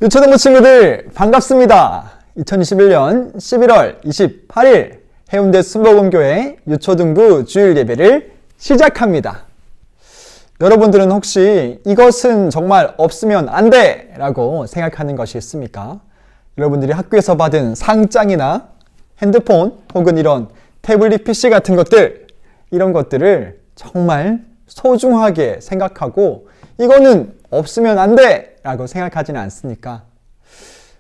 유초등부 친구들 반갑습니다. 2021년 11월 28일 해운대 순복음교회 유초등부 주일 예배를 시작합니다. 여러분들은 혹시 이것은 정말 없으면 안 돼! 라고 생각하는 것이 있습니까? 여러분들이 학교에서 받은 상장이나 핸드폰 혹은 이런 태블릿 PC 같은 것들, 이런 것들을 정말 소중하게 생각하고 이거는 없으면 안 돼! 라고 생각하지는 않습니까?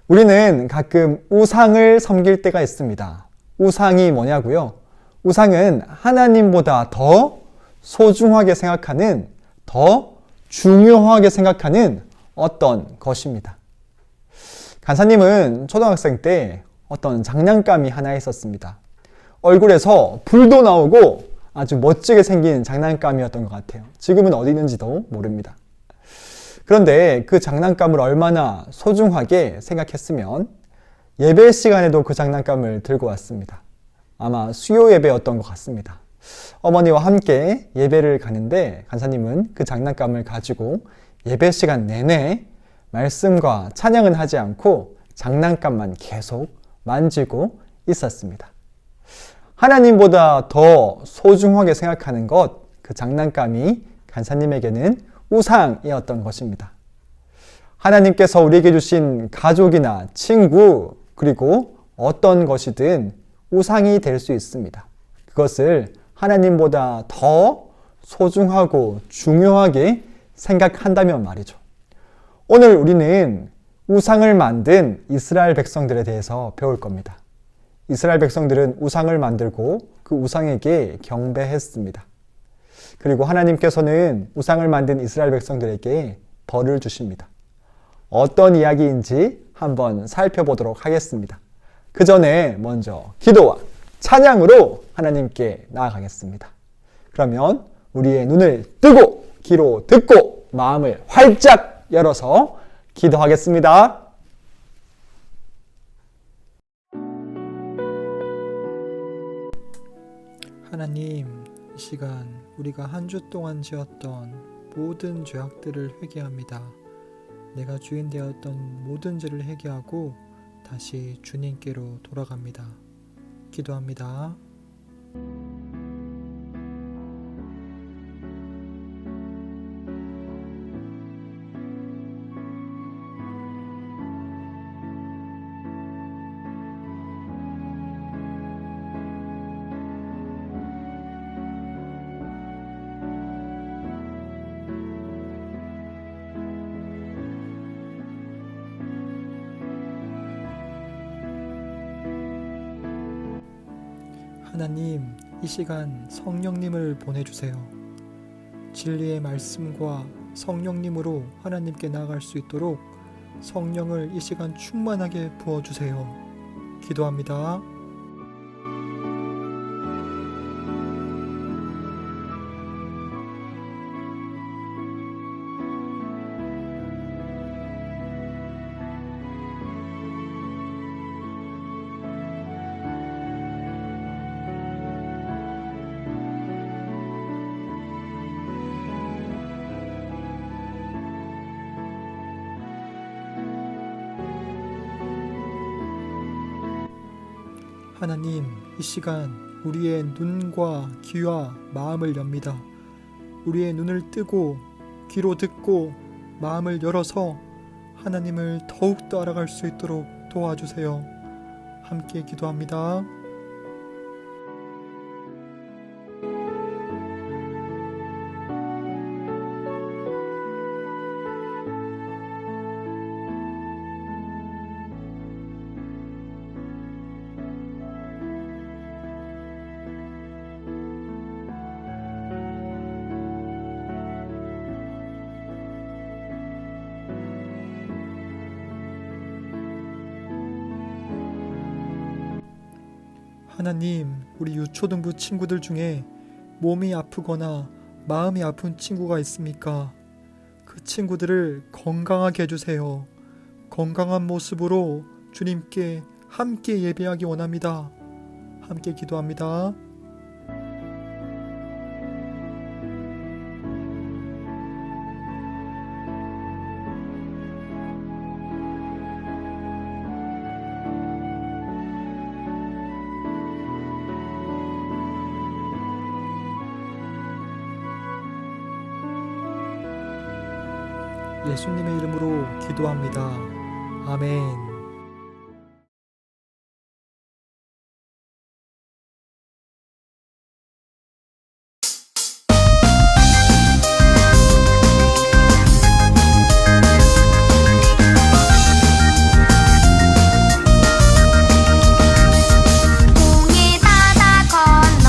우리는 가끔 우상을 섬길 때가 있습니다. 우상이 뭐냐고요? 우상은 하나님보다 더 소중하게 생각하는, 더 중요하게 생각하는 어떤 것입니다. 간사님은 초등학생 때 어떤 장난감이 하나 있었습니다. 얼굴에서 불도 나오고 아주 멋지게 생긴 장난감이었던 것 같아요. 지금은 어디 있는지도 모릅니다. 그런데 그 장난감을 얼마나 소중하게 생각했으면 예배 시간에도 그 장난감을 들고 왔습니다. 아마 수요 예배였던 것 같습니다. 어머니와 함께 예배를 가는데 간사님은 그 장난감을 가지고 예배 시간 내내 말씀과 찬양은 하지 않고 장난감만 계속 만지고 있었습니다. 하나님보다 더 소중하게 생각하는 것, 그 장난감이 간사님에게는 우상이었던 것입니다. 하나님께서 우리에게 주신 가족이나 친구, 그리고 어떤 것이든 우상이 될 수 있습니다. 그것을 하나님보다 더 소중하고 중요하게 생각한다면 말이죠. 오늘 우리는 우상을 만든 이스라엘 백성들에 대해서 배울 겁니다. 이스라엘 백성들은 우상을 만들고 그 우상에게 경배했습니다. 그리고 하나님께서는 우상을 만든 이스라엘 백성들에게 벌을 주십니다. 어떤 이야기인지 한번 살펴보도록 하겠습니다. 그 전에 먼저 기도와 찬양으로 하나님께 나아가겠습니다. 그러면 우리의 눈을 뜨고 귀로 듣고 마음을 활짝 열어서 기도하겠습니다. 하나님, 이 시간 우리가 한 주 동안 지었던 모든 죄악들을 회개합니다. 내가 주인 되었던 모든 죄를 회개하고 다시 주님께로 돌아갑니다. 기도합니다. 하나님, 이 시간 성령님을 보내주세요. 진리의 말씀과 성령님으로 하나님께 나아갈 수 있도록 성령을 이 시간 충만하게 부어주세요. 기도합니다. 하나님, 이 시간 우리의 눈과 귀와 마음을 엽니다. 우리의 눈을 뜨고 귀로 듣고 마음을 열어서 하나님을 더욱더 알아갈 수 있도록 도와주세요. 함께 기도합니다. 하나님, 우리 유초등부 친구들 중에 몸이 아프거나 마음이 아픈 친구가 있습니까? 그 친구들을 건강하게 해주세요. 건강한 모습으로 주님께 함께 예배하기 원합니다. 함께 기도합니다. 예수님의 이름으로 기도합니다. 아멘. 공이 바다 건넌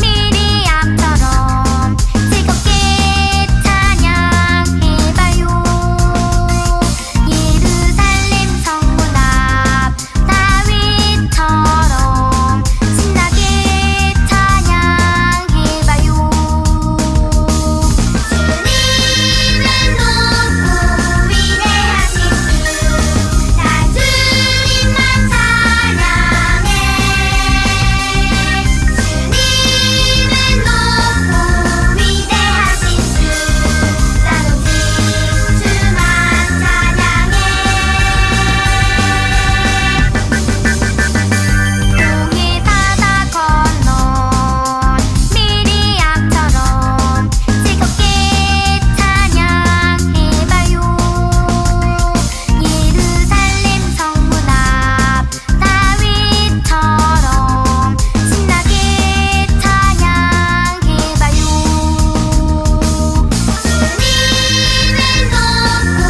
미리암처럼 즐겁게 찬양해봐요. 예루살렘 성문 앞 다윗처럼 신나게 찬양해봐요. 주님은 높고 위대하신 분, 나 주님만 찬양해. 주님은 높고 위대하신 분, 난 오직 주만 찬양해. 용의 바다 건넌 미리암처럼 즐겁게 찬양해봐요. 예루살렘 성문 앞 다윗처럼 신나게 찬양해봐요. 주님은 높고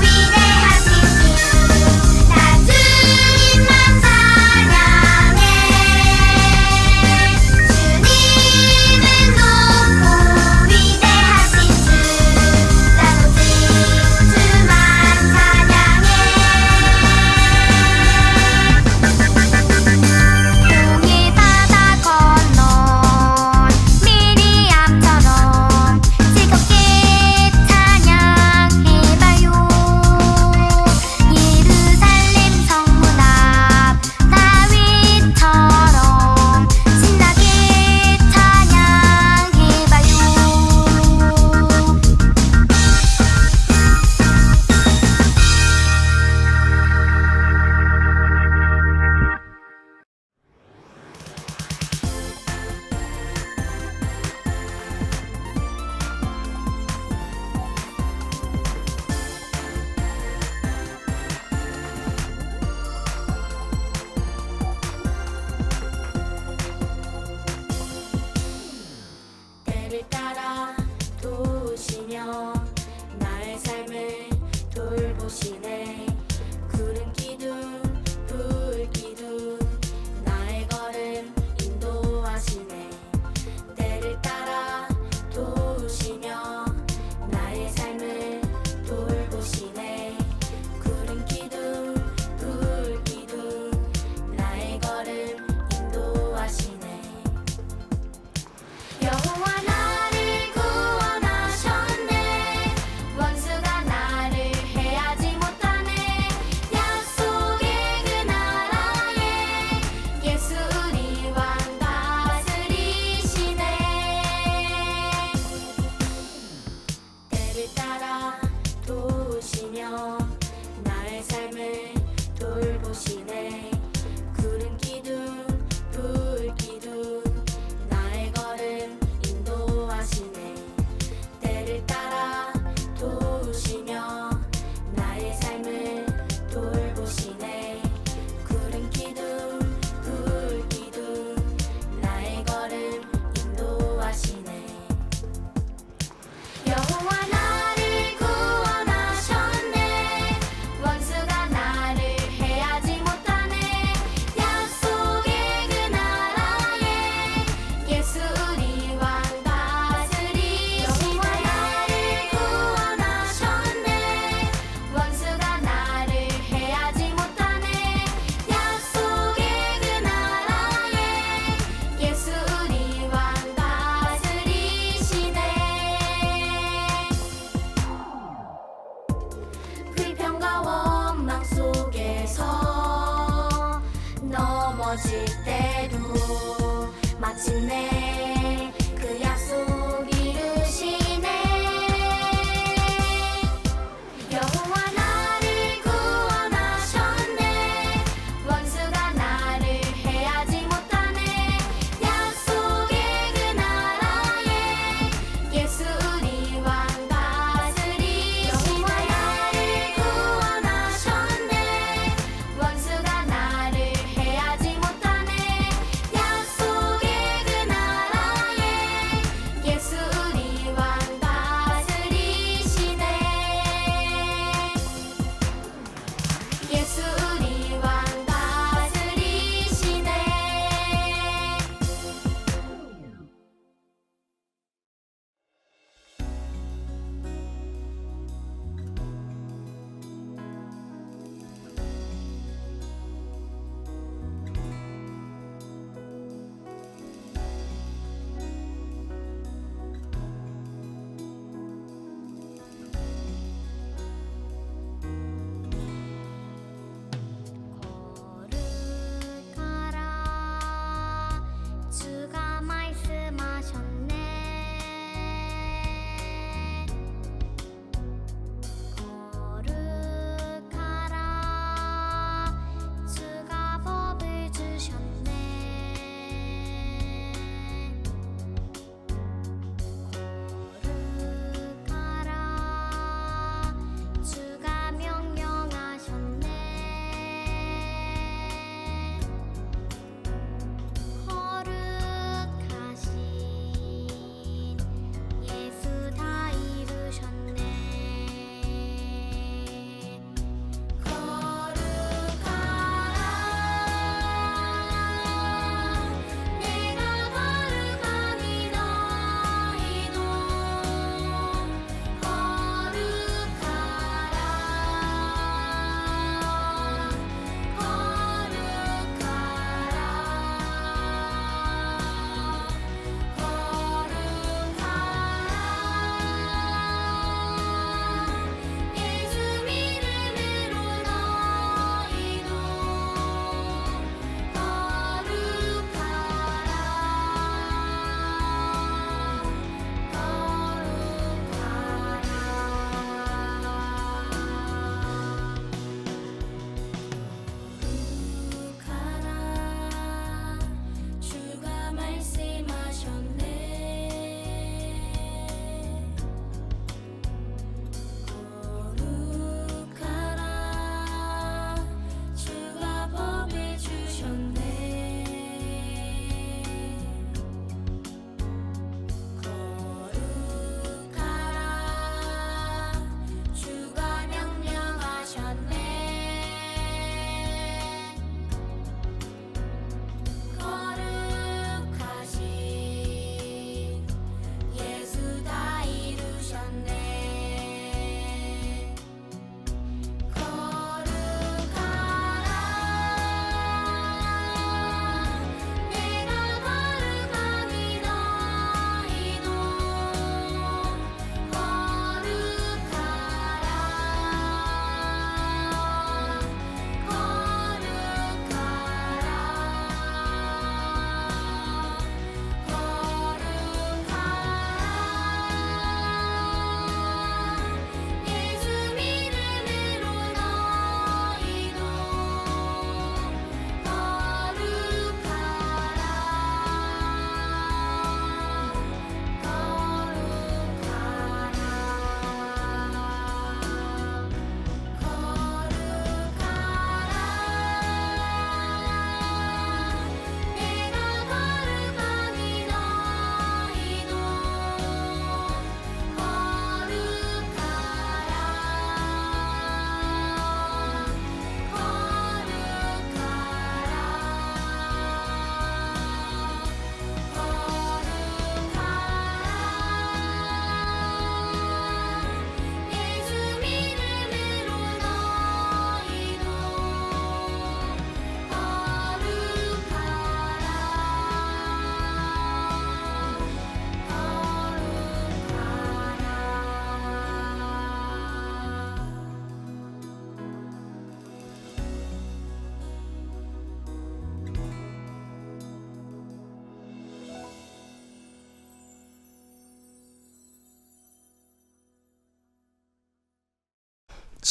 위대하신 분, 나 주님만 찬양해. 주님은 높고 위대하신 분, 난 오직 주만 찬양해. 용의 바다 건넌 미리암처럼 즐겁게 찬양해봐요. 예루살렘 성문 앞 다윗처럼 신나게 찬양해봐요. 때를 따라 도우시며 나의 삶을 돌보시네. 구름 기둥 불 기둥 나의 걸음 인도하시네. 때를 따라 도우시며 나의 삶을 돌보시네. 구름 기둥 불 기둥 나의 걸음 인도하시네. 여호와 나를 구원하셨네. 원수가 나를 해하지 못하네. 약속의 그 나라에 예수 우리 왕 다스리시네. 때를 따라 도우시며 나의 삶을 돌보시네. 구름 기둥 불 기둥 나의 걸음 인도하시네. 때를 따라 도우시며 나의 삶을 돌보시네. 구름 기둥 불 기둥 나의 걸음 인도하시네. 여호와 나를 구원하셨네. 원수가 나를 해하지 못하네. 약속의 그 나라에 예수 우리 왕 다스리시네. 여호와 나를 구원하셨네. 원수가 나를 해하지 못하네. 약속의 그 나라에 예수 우리 왕 다스리시네. 불평과 원망 속에서 넘어질 때도 마침내 그 약속 이루시네. 여호와 나를 구원하셨네. 원수가 나를 해하지 못하네. 약속의 그 나라에 예수 우리 왕 다스리시네.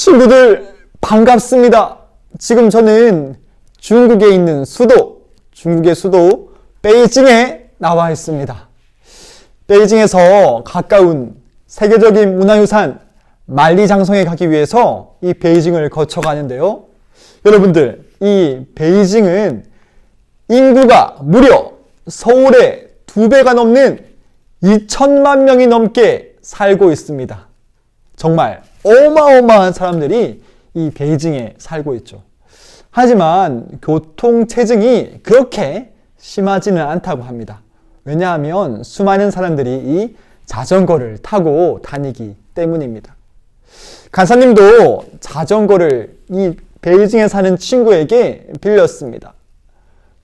친구들 반갑습니다. 지금 저는 중국에 있는 중국의 수도 베이징에 나와 있습니다. 베이징에서 가까운 세계적인 문화유산 만리장성에 가기 위해서 이 베이징을 거쳐가는데요. 여러분들, 이 베이징은 인구가 무려 서울의 2배가 넘는 2천만 명이 넘게 살고 있습니다. 정말 어마어마한 사람들이 이 베이징에 살고 있죠. 하지만 교통체증이 그렇게 심하지는 않다고 합니다. 왜냐하면 수많은 사람들이 이 자전거를 타고 다니기 때문입니다. 간사님도 자전거를 이 베이징에 사는 친구에게 빌렸습니다.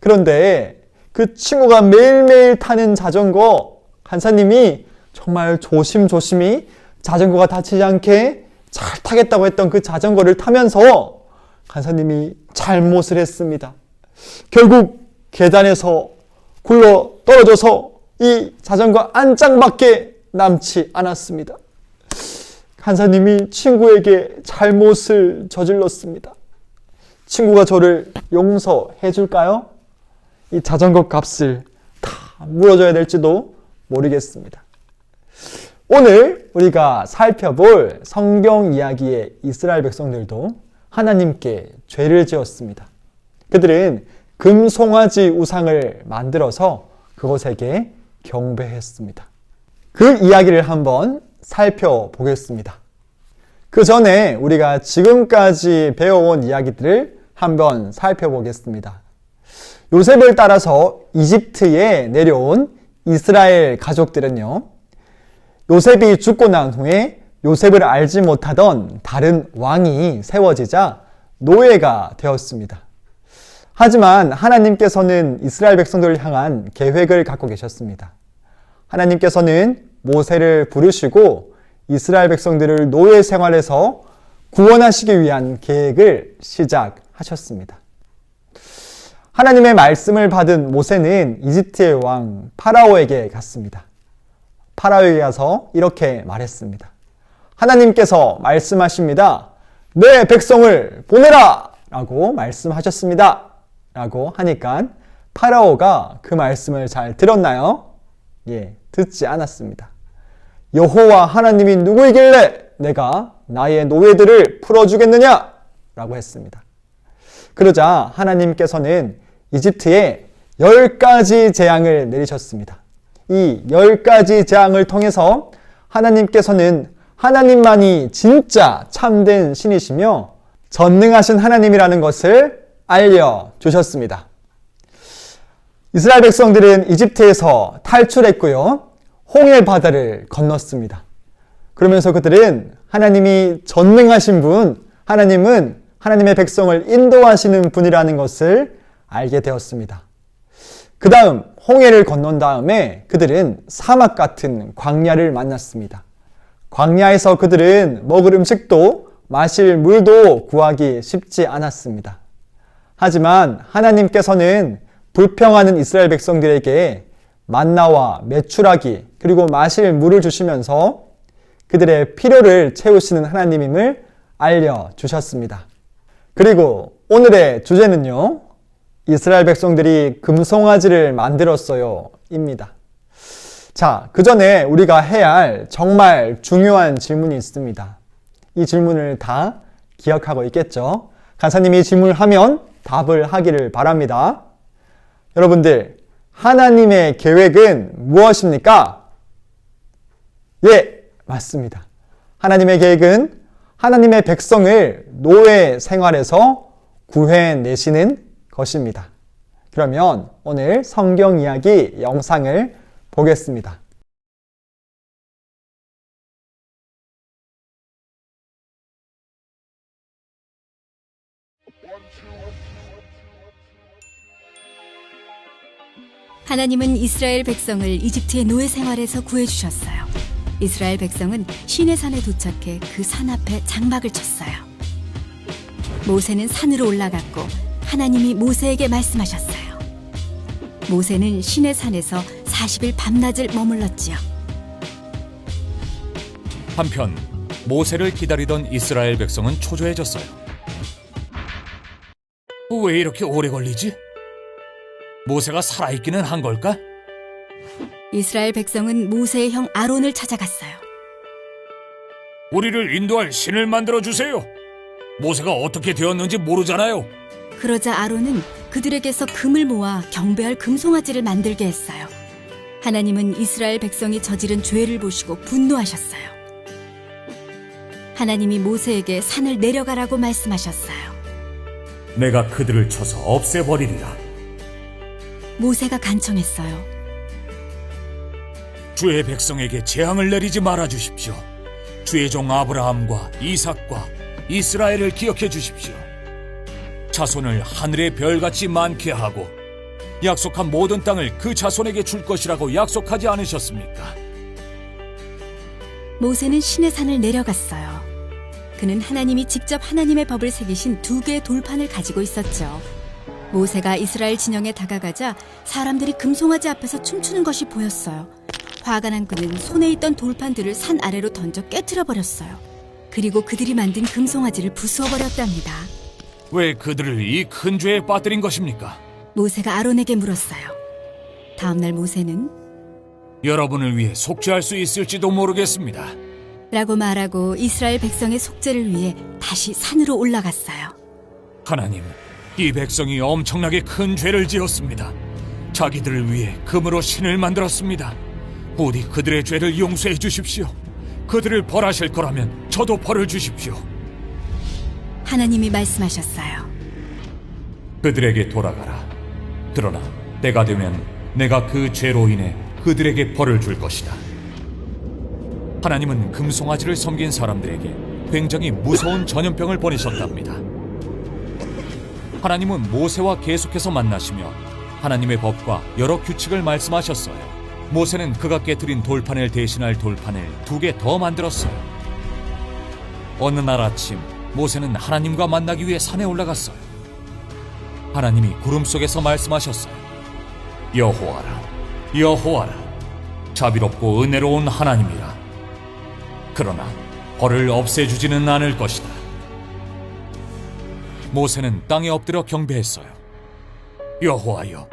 그런데 그 친구가 매일매일 타는 자전거, 간사님이 정말 조심조심히 자전거가 다치지 않게 잘 타겠다고 했던 그 자전거를 타면서 간사님이 잘못을 했습니다. 결국 계단에서 굴러 떨어져서 이 자전거 안장밖에 남지 않았습니다. 간사님이 친구에게 잘못을 저질렀습니다. 친구가 저를 용서해 줄까요? 이 자전거 값을 다 물어줘야 될지도 모르겠습니다. 오늘 우리가 살펴볼 성경 이야기의 이스라엘 백성들도 하나님께 죄를 지었습니다. 그들은 금송아지 우상을 만들어서 그것에게 경배했습니다. 그 이야기를 한번 살펴보겠습니다. 그 전에 우리가 지금까지 배워온 이야기들을 한번 살펴보겠습니다. 요셉을 따라서 이집트에 내려온 이스라엘 가족들은요, 요셉이 죽고 난 후에 요셉을 알지 못하던 다른 왕이 세워지자 노예가 되었습니다. 하지만 하나님께서는 이스라엘 백성들을 향한 계획을 갖고 계셨습니다. 하나님께서는 모세를 부르시고 이스라엘 백성들을 노예 생활에서 구원하시기 위한 계획을 시작하셨습니다. 하나님의 말씀을 받은 모세는 이집트의 왕 파라오에게 갔습니다. 파라오에게 가서 이렇게 말했습니다. 하나님께서 말씀하십니다. 내 백성을 보내라! 라고 말씀하셨습니다. 라고 하니까 파라오가 그 말씀을 잘 들었나요? 예, 듣지 않았습니다. 여호와 하나님이 누구이길래 내가 나의 노예들을 풀어주겠느냐? 라고 했습니다. 그러자 하나님께서는 이집트에 10가지 재앙을 내리셨습니다. 이 10가지 재앙을 통해서 하나님께서는 하나님만이 진짜 참된 신이시며 전능하신 하나님이라는 것을 알려주셨습니다. 이스라엘 백성들은 이집트에서 탈출했고요. 홍해 바다를 건넜습니다. 그러면서 그들은 하나님이 전능하신 분, 하나님은 하나님의 백성을 인도하시는 분이라는 것을 알게 되었습니다. 그 다음 홍해를 건넌 다음에 그들은 사막 같은 광야를 만났습니다. 광야에서 그들은 먹을 음식도 마실 물도 구하기 쉽지 않았습니다. 하지만 하나님께서는 불평하는 이스라엘 백성들에게 만나와 메추라기 그리고 마실 물을 주시면서 그들의 필요를 채우시는 하나님임을 알려주셨습니다. 그리고 오늘의 주제는요, 이스라엘 백성들이 금송아지를 만들었어요 입니다. 자, 그 전에 우리가 해야 할 정말 중요한 질문이 있습니다. 이 질문을 다 기억하고 있겠죠? 간사님이 질문을 하면 답을 하기를 바랍니다. 여러분들, 하나님의 계획은 무엇입니까? 예, 맞습니다. 하나님의 계획은 하나님의 백성을 노예 생활에서 구해내시는 것입니다. 그러면 오늘 성경 이야기 영상을 보겠습니다. 하나님은 이스라엘 백성을 이집트의 노예 생활에서 구해주셨어요. 이스라엘 백성은 시내산에 도착해 그 산 앞에 장막을 쳤어요. 모세는 산으로 올라갔고 하나님이 모세에게 말씀하셨어요. 모세는 시내산에서 40일 밤낮을 머물렀지요. 한편 모세를 기다리던 이스라엘 백성은 초조해졌어요. 왜 이렇게 오래 걸리지? 모세가 살아있기는 한 걸까? 이스라엘 백성은 모세의 형 아론을 찾아갔어요. 우리를 인도할 신을 만들어 주세요. 모세가 어떻게 되었는지 모르잖아요. 그러자 아론은 그들에게서 금을 모아 경배할 금송아지를 만들게 했어요. 하나님은 이스라엘 백성이 저지른 죄를 보시고 분노하셨어요. 하나님이 모세에게 산을 내려가라고 말씀하셨어요. 내가 그들을 쳐서 없애버리리라. 모세가 간청했어요. 주의 백성에게 재앙을 내리지 말아 주십시오. 주의 종 아브라함과 이삭과 이스라엘을 기억해 주십시오. 자손을 하늘의 별같이 많게 하고 약속한 모든 땅을 그 자손에게 줄 것이라고 약속하지 않으셨습니까? 모세는 신의 산을 내려갔어요. 그는 하나님이 직접 하나님의 법을 새기신 2개의 돌판을 가지고 있었죠. 모세가 이스라엘 진영에 다가가자 사람들이 금송아지 앞에서 춤추는 것이 보였어요. 화가 난 그는 손에 있던 돌판들을 산 아래로 던져 깨트려 버렸어요. 그리고 그들이 만든 금송아지를 부수어 버렸답니다. 왜 그들을 이 큰 죄에 빠뜨린 것입니까? 모세가 아론에게 물었어요. 다음날 모세는 여러분을 위해 속죄할 수 있을지도 모르겠습니다. 라고 말하고 이스라엘 백성의 속죄를 위해 다시 산으로 올라갔어요. 하나님, 이 백성이 엄청나게 큰 죄를 지었습니다. 자기들을 위해 금으로 신을 만들었습니다. 부디 그들의 죄를 용서해 주십시오. 그들을 벌하실 거라면 저도 벌을 주십시오. 하나님이 말씀하셨어요. 그들에게 돌아가라. 그러나 때가 되면 내가 그 죄로 인해 그들에게 벌을 줄 것이다. 하나님은 금송아지를 섬긴 사람들에게 굉장히 무서운 전염병을 보내셨답니다. 하나님은 모세와 계속해서 만나시며 하나님의 법과 여러 규칙을 말씀하셨어요. 모세는 그가 깨뜨린 돌판을 대신할 돌판을 2개 더 만들었어요. 어느 날 아침 모세는 하나님과 만나기 위해 산에 올라갔어요. 하나님이 구름 속에서 말씀하셨어요. 여호와라, 여호와라, 자비롭고 은혜로운 하나님이라. 그러나 벌을 없애주지는 않을 것이다. 모세는 땅에 엎드려 경배했어요. 여호와여,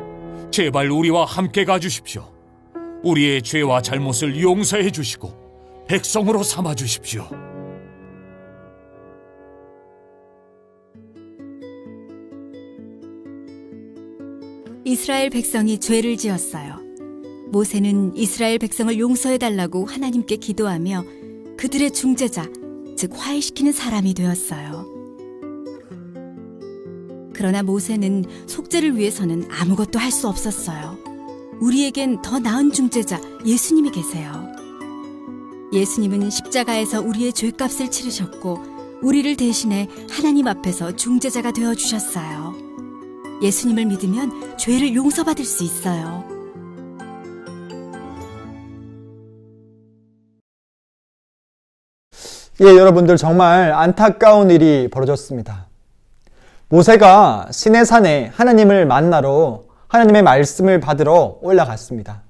제발 우리와 함께 가주십시오. 우리의 죄와 잘못을 용서해 주시고 백성으로 삼아 주십시오. 이스라엘 백성이 죄를 지었어요. 모세는 이스라엘 백성을 용서해달라고 하나님께 기도하며 그들의 중재자, 즉 화해시키는 사람이 되었어요. 그러나 모세는 속죄를 위해서는 아무것도 할 수 없었어요. 우리에겐 더 나은 중재자 예수님이 계세요. 예수님은 십자가에서 우리의 죄값을 치르셨고 우리를 대신해 하나님 앞에서 중재자가 되어주셨어요. 예수님을 믿으면 죄를 용서받을 수 있어요. 예, 여러분들 정말 안타까운 일이 벌어졌습니다. 모세가 시내산에 하나님을 만나러 하나님의 말씀을 받으러 올라갔습니다.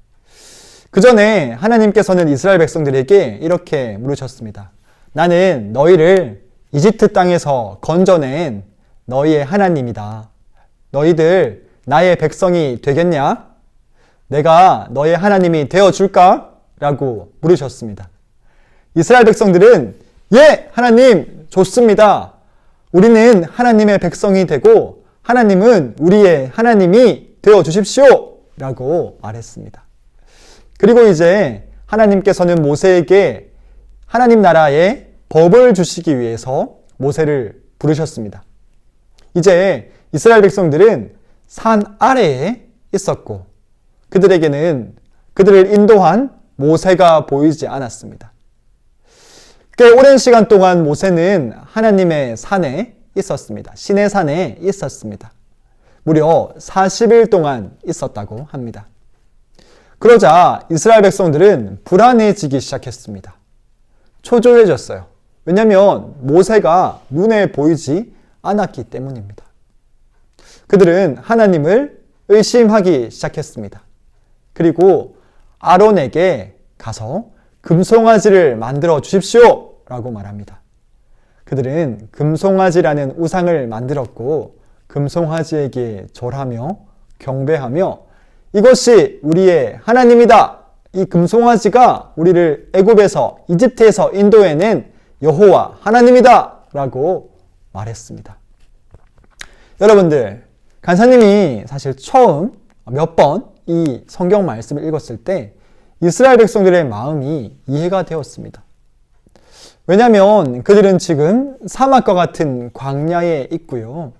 그 전에 하나님께서는 이스라엘 백성들에게 이렇게 물으셨습니다. 나는 너희를 이집트 땅에서 건져낸 너희의 하나님이다. 너희들 나의 백성이 되겠냐? 내가 너의 하나님이 되어줄까? 라고 물으셨습니다. 이스라엘 백성들은 예, 하나님 좋습니다. 우리는 하나님의 백성이 되고 하나님은 우리의 하나님이 되어주십시오 라고 말했습니다. 그리고 이제 하나님께서는 모세에게 하나님 나라의 법을 주시기 위해서 모세를 부르셨습니다. 이제 이스라엘 백성들은 산 아래에 있었고 그들에게는 그들을 인도한 모세가 보이지 않았습니다. 꽤 오랜 시간 동안 모세는 하나님의 산에 있었습니다. 시내산에 있었습니다. 무려 40일 동안 있었다고 합니다. 그러자 이스라엘 백성들은 불안해지기 시작했습니다. 초조해졌어요. 왜냐하면 모세가 눈에 보이지 않았기 때문입니다. 그들은 하나님을 의심하기 시작했습니다. 그리고 아론에게 가서 금송아지를 만들어 주십시오 라고 말합니다. 그들은 금송아지라는 우상을 만들었고 금송아지에게 절하며 경배하며 이것이 우리의 하나님이다. 이 금송아지가 우리를 애굽에서 이집트에서 인도해낸 여호와 하나님이다 라고 말했습니다. 여러분들, 간사님이 사실 처음 몇 번 이 성경 말씀을 읽었을 때 이스라엘 백성들의 마음이 이해가 되었습니다. 왜냐하면 그들은 지금 사막과 같은 광야에 있고요.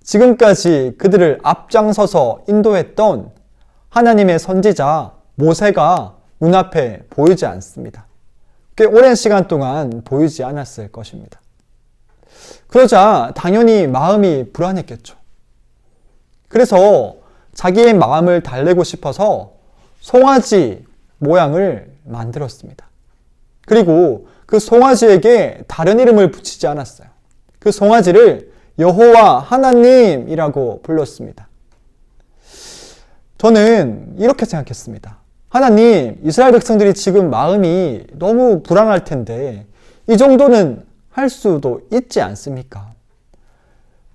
지금까지 그들을 앞장서서 인도했던 하나님의 선지자 모세가 눈앞에 보이지 않습니다. 꽤 오랜 시간 동안 보이지 않았을 것입니다. 그러자 당연히 마음이 불안했겠죠. 그래서 자기의 마음을 달래고 싶어서 송아지 모양을 만들었습니다. 그리고 그 송아지에게 다른 이름을 붙이지 않았어요. 그 송아지를 여호와 하나님이라고 불렀습니다. 저는 이렇게 생각했습니다. 하나님, 이스라엘 백성들이 지금 마음이 너무 불안할 텐데 이 정도는 할 수도 있지 않습니까?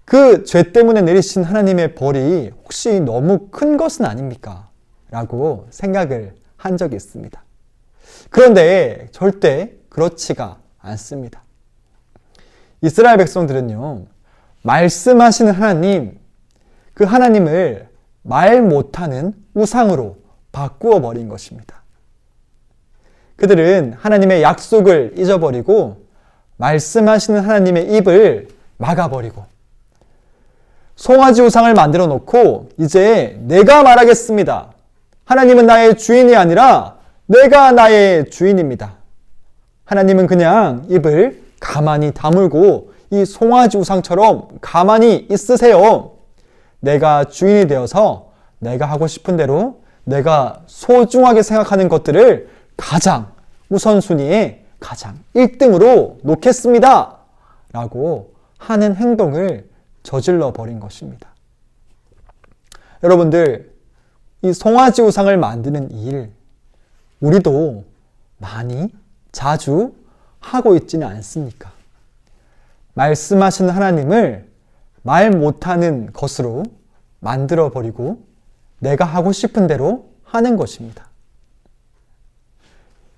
그 죄 때문에 내리신 하나님의 벌이 혹시 너무 큰 것은 아닙니까? 라고 생각을 한 적이 있습니다. 그런데 절대 그렇지가 않습니다. 이스라엘 백성들은요, 말씀하시는 하나님, 그 하나님을 말 못하는 우상으로 바꾸어 버린 것입니다. 그들은 하나님의 약속을 잊어버리고 말씀하시는 하나님의 입을 막아버리고 송아지 우상을 만들어 놓고 이제 내가 말하겠습니다. 하나님은 나의 주인이 아니라 내가 나의 주인입니다. 하나님은 그냥 입을 가만히 다물고 이 송아지 우상처럼 가만히 있으세요. 내가 주인이 되어서 내가 하고 싶은 대로 내가 소중하게 생각하는 것들을 가장 우선순위에 가장 1등으로 놓겠습니다. 라고 하는 행동을 저질러 버린 것입니다. 여러분들, 이 송아지 우상을 만드는 일, 우리도 많이 자주 하고 있지는 않습니까? 말씀하시는 하나님을 말 못하는 것으로 만들어 버리고 내가 하고 싶은 대로 하는 것입니다.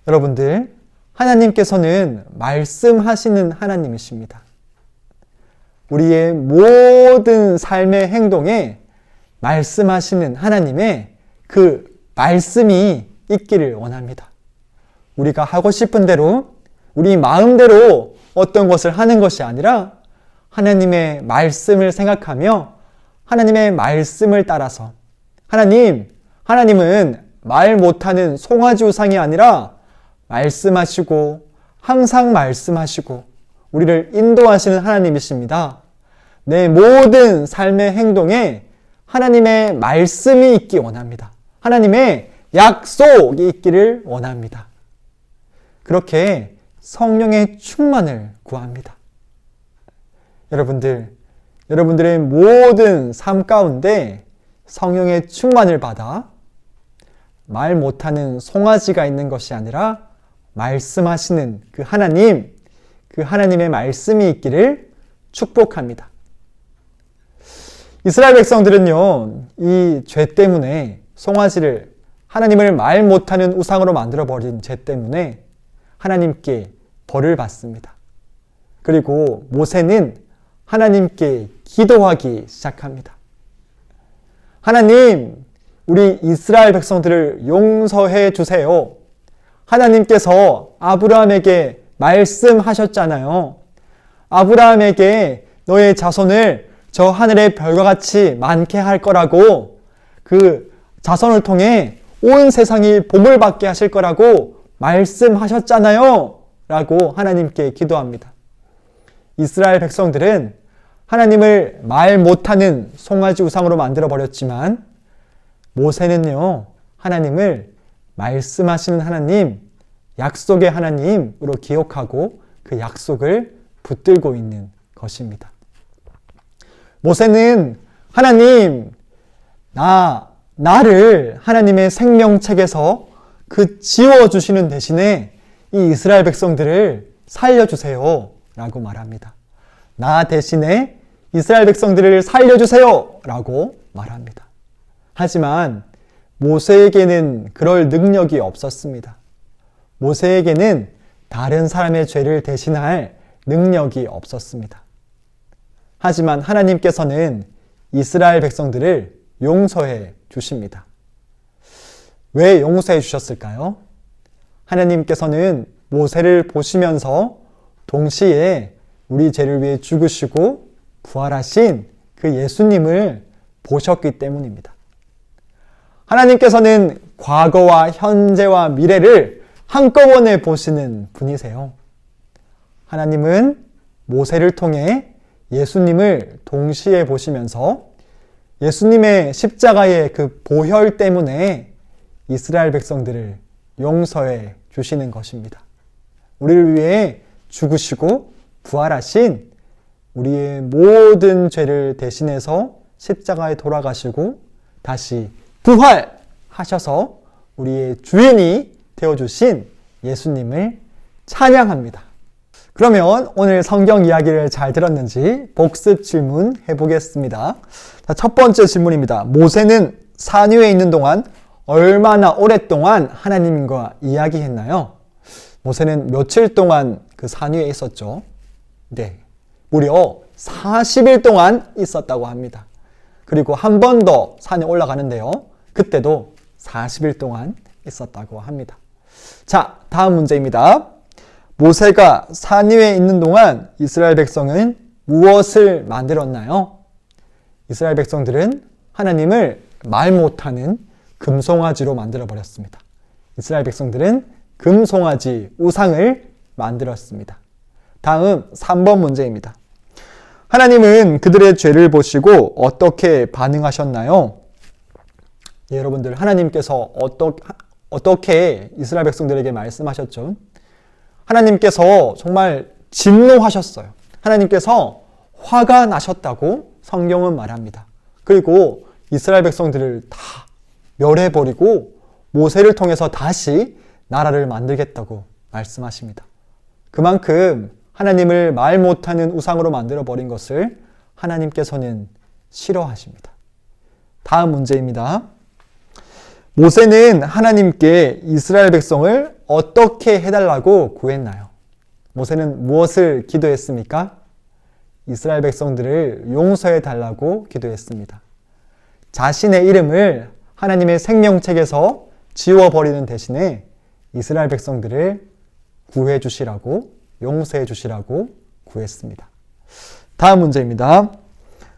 여러분들, 하나님께서는 말씀하시는 하나님이십니다. 우리의 모든 삶의 행동에 말씀하시는 하나님의 그 말씀이 있기를 원합니다. 우리가 하고 싶은 대로, 우리 마음대로 어떤 것을 하는 것이 아니라 하나님의 말씀을 생각하며 하나님의 말씀을 따라서 하나님은 말 못하는 송아지 우상이 아니라 말씀하시고 항상 말씀하시고 우리를 인도하시는 하나님이십니다. 내 모든 삶의 행동에 하나님의 말씀이 있기 원합니다. 하나님의 약속이 있기를 원합니다. 그렇게 성령의 충만을 구합니다. 여러분들의 모든 삶 가운데 성령의 충만을 받아 말 못하는 송아지가 있는 것이 아니라 말씀하시는 그 하나님의 말씀이 있기를 축복합니다. 이스라엘 백성들은요, 이 죄 때문에 송아지를 하나님을 말 못하는 우상으로 만들어버린 죄 때문에 하나님께 벌을 받습니다. 그리고 모세는 하나님께 기도하기 시작합니다. 하나님, 우리 이스라엘 백성들을 용서해 주세요. 하나님께서 아브라함에게 말씀하셨잖아요. 아브라함에게 너의 자손을 저 하늘의 별과 같이 많게 할 거라고, 그 자손을 통해 온 세상이 복을 받게 하실 거라고 말씀하셨잖아요. 라고 하나님께 기도합니다. 이스라엘 백성들은 하나님을 말 못하는 송아지 우상으로 만들어버렸지만 모세는요, 하나님을 말씀하시는 하나님, 약속의 하나님으로 기억하고 그 약속을 붙들고 있는 것입니다. 모세는 하나님, 나를 하나님의 생명책에서 그 지워주시는 대신에 이 이스라엘 백성들을 살려주세요 라고 말합니다. 나 대신에 이스라엘 백성들을 살려주세요 라고 말합니다. 하지만 모세에게는 그럴 능력이 없었습니다. 모세에게는 다른 사람의 죄를 대신할 능력이 없었습니다. 하지만 하나님께서는 이스라엘 백성들을 용서해 주십니다. 왜 용서해 주셨을까요? 하나님께서는 모세를 보시면서 동시에 우리 죄를 위해 죽으시고 부활하신 그 예수님을 보셨기 때문입니다. 하나님께서는 과거와 현재와 미래를 한꺼번에 보시는 분이세요. 하나님은 모세를 통해 예수님을 동시에 보시면서 예수님의 십자가의 그 보혈 때문에 이스라엘 백성들을 용서해 주시는 것입니다. 우리를 위해 죽으시고 부활하신 우리의 모든 죄를 대신해서 십자가에 돌아가시고 다시 부활하셔서 우리의 주인이 되어주신 예수님을 찬양합니다. 그러면 오늘 성경 이야기를 잘 들었는지 복습 질문 해보겠습니다. 자, 첫 번째 질문입니다. 모세는 산 위에 있는 동안 얼마나 오랫동안 하나님과 이야기했나요? 모세는 며칠 동안 그 산 위에 있었죠? 네, 무려 40일 동안 있었다고 합니다. 그리고 한 번 더 산에 올라가는데요. 그때도 40일 동안 있었다고 합니다. 자, 다음 문제입니다. 모세가 산 위에 있는 동안 이스라엘 백성은 무엇을 만들었나요? 이스라엘 백성들은 하나님을 말 못하는 금송아지로 만들어버렸습니다. 이스라엘 백성들은 금송아지 우상을 만들었습니다. 다음 3번 문제입니다. 하나님은 그들의 죄를 보시고 어떻게 반응하셨나요? 예, 여러분들, 하나님께서 어떻게 이스라엘 백성들에게 말씀하셨죠? 하나님께서 정말 진노하셨어요. 하나님께서 화가 나셨다고 성경은 말합니다. 그리고 이스라엘 백성들을 다 멸해버리고 모세를 통해서 다시 나라를 만들겠다고 말씀하십니다. 그만큼 하나님을 말 못하는 우상으로 만들어버린 것을 하나님께서는 싫어하십니다. 다음 문제입니다. 모세는 하나님께 이스라엘 백성을 어떻게 해달라고 구했나요? 모세는 무엇을 기도했습니까? 이스라엘 백성들을 용서해 달라고 기도했습니다. 자신의 이름을 하나님의 생명책에서 지워버리는 대신에 이스라엘 백성들을 구해 주시라고, 용서해 주시라고 구했습니다. 다음 문제입니다.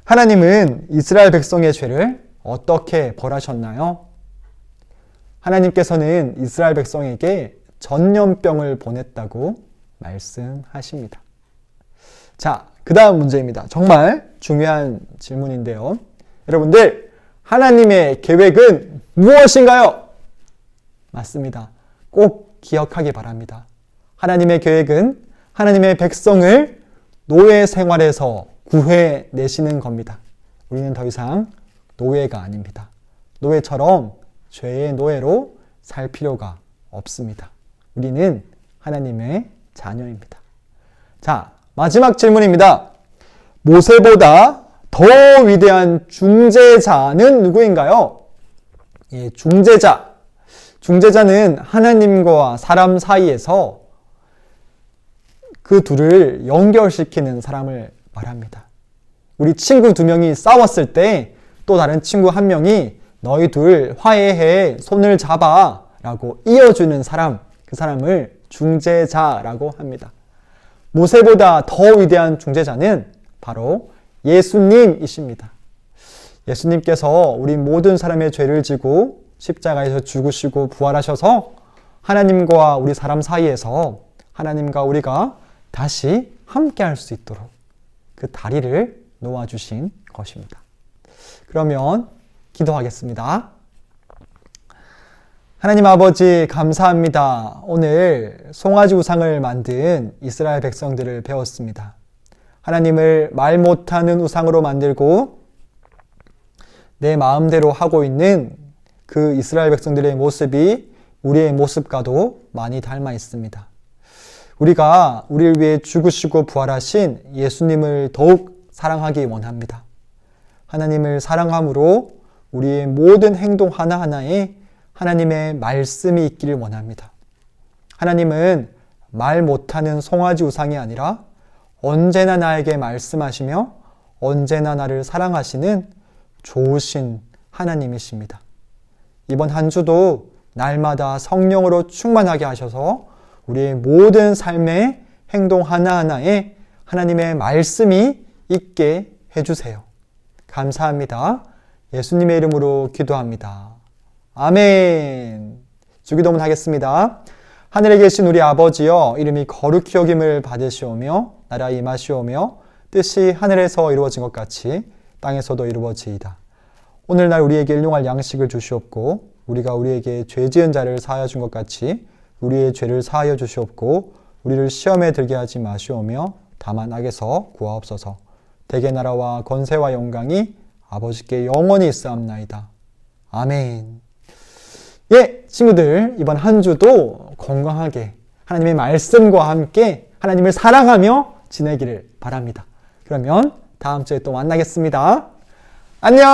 하나님은 이스라엘 백성의 죄를 어떻게 벌하셨나요? 하나님께서는 이스라엘 백성에게 전염병을 보냈다고 말씀하십니다. 자, 그 다음 문제입니다. 정말 중요한 질문인데요. 여러분들, 하나님의 계획은 무엇인가요? 맞습니다. 꼭 기억하기 바랍니다. 하나님의 계획은 하나님의 백성을 노예 생활에서 구해내시는 겁니다. 우리는 더 이상 노예가 아닙니다. 노예처럼 죄의 노예로 살 필요가 없습니다. 우리는 하나님의 자녀입니다. 자, 마지막 질문입니다. 모세보다 더 위대한 중재자는 누구인가요? 예, 중재자. 중재자는 하나님과 사람 사이에서 그 둘을 연결시키는 사람을 말합니다. 우리 친구 2명이 싸웠을 때 또 다른 친구 1명이 너희 둘 화해해, 손을 잡아 라고 이어주는 사람, 그 사람을 중재자라고 합니다. 모세보다 더 위대한 중재자는 바로 예수님이십니다. 예수님께서 우리 모든 사람의 죄를 지고 십자가에서 죽으시고 부활하셔서 하나님과 우리 사람 사이에서 하나님과 우리가 다시 함께 할 수 있도록 그 다리를 놓아주신 것입니다. 그러면 기도하겠습니다. 하나님 아버지, 감사합니다. 오늘 송아지 우상을 만든 이스라엘 백성들을 배웠습니다. 하나님을 말 못하는 우상으로 만들고 내 마음대로 하고 있는 그 이스라엘 백성들의 모습이 우리의 모습과도 많이 닮아 있습니다. 우리가 우리를 위해 죽으시고 부활하신 예수님을 더욱 사랑하기 원합니다. 하나님을 사랑함으로 우리의 모든 행동 하나하나에 하나님의 말씀이 있기를 원합니다. 하나님은 말 못하는 송아지 우상이 아니라 언제나 나에게 말씀하시며 언제나 나를 사랑하시는 좋으신 하나님이십니다. 이번 한 주도 날마다 성령으로 충만하게 하셔서 우리의 모든 삶의 행동 하나하나에 하나님의 말씀이 있게 해주세요. 감사합니다. 예수님의 이름으로 기도합니다. 아멘. 주기도문 하겠습니다. 하늘에 계신 우리 아버지여, 이름이 거룩히 여김을 받으시오며 나라 임하시오며 뜻이 하늘에서 이루어진 것 같이 땅에서도 이루어지이다. 오늘날 우리에게 일용할 양식을 주시옵고 우리가 우리에게 죄 지은 자를 사하여 준 것 같이 우리의 죄를 사하여 주시옵고 우리를 시험에 들게 하지 마시오며 다만 악에서 구하옵소서. 대개 나라와 권세와 영광이 아버지께 영원히 있사옵나이다. 아멘. 예, 친구들, 이번 한 주도 건강하게 하나님의 말씀과 함께 하나님을 사랑하며 지내기를 바랍니다. 그러면 다음 주에 또 만나겠습니다. 안녕!